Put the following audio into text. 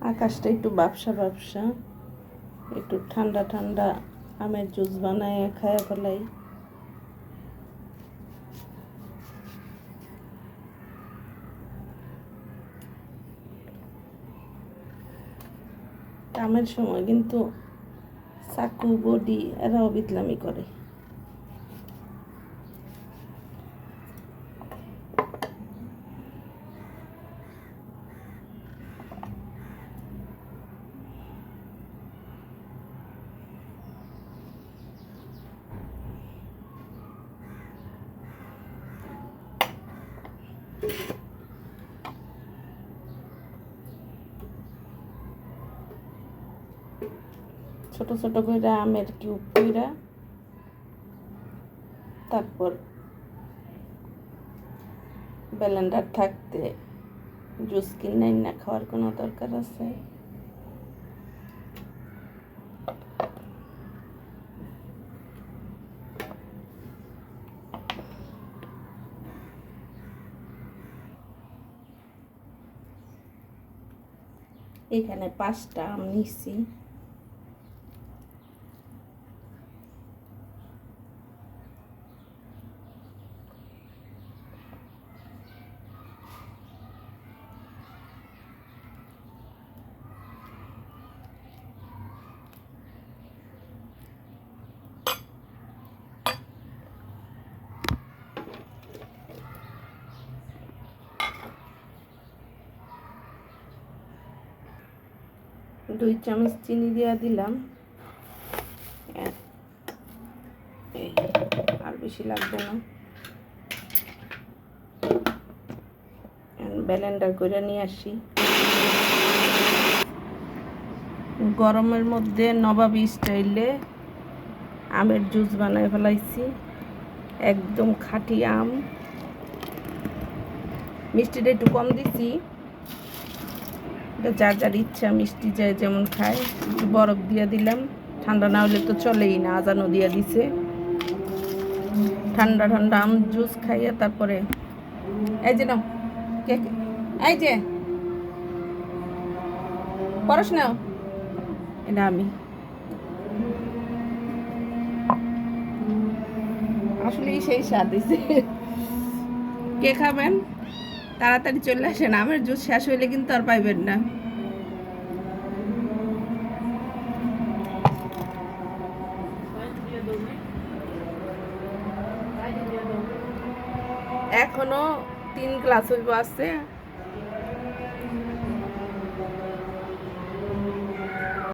আকাশটা একটু বাপসা বাপসা, একটু ঠান্ডা ঠান্ডা আমের জুস বানায় খায়া ফেলাই। আমের সময় কিন্তু চাকু বডি এরাও বিতলামি করে। ছোট ছোট করে আমের কিউব কইরা তারপর ব্লেন্ডার থাকতে জুস কিনে না খাওয়ার কোনো দরকার আছে? এখানে 5টা আম নিচ্ছি। দুই চামচ চিনি দিয়া দিলাম, আর বেশি লাগবে না। ব্লেন্ডার করে নিয়ে আসি। গরমের মধ্যে নবাবী স্টাইলে আমের জুস বানায় ফেলাইছি। একদম খাঁটি আম, মিষ্টিটা একটু কম দিছি, এটা যার যার ইচ্ছা মিষ্টি যায় যেমন খায়। একটু বরফ দিয়ে দিলাম, ঠান্ডা না হলে তো চলেই না, আজানও দিয়ে দিছে। ঠান্ডা ঠান্ডা আম জুস খাইয়ে তারপরে এই যে নাও কেক, এই যে পরশ নাও, এটা আমি আসলে সেই স্বাদ দিছে। কে খাবেন তাড়াতাড়ি চলে আসেন, আমের জুস শেষ হইলে কিন্তু আর পাইবেন না। এখনো 3 গ্লাস হইব আছে।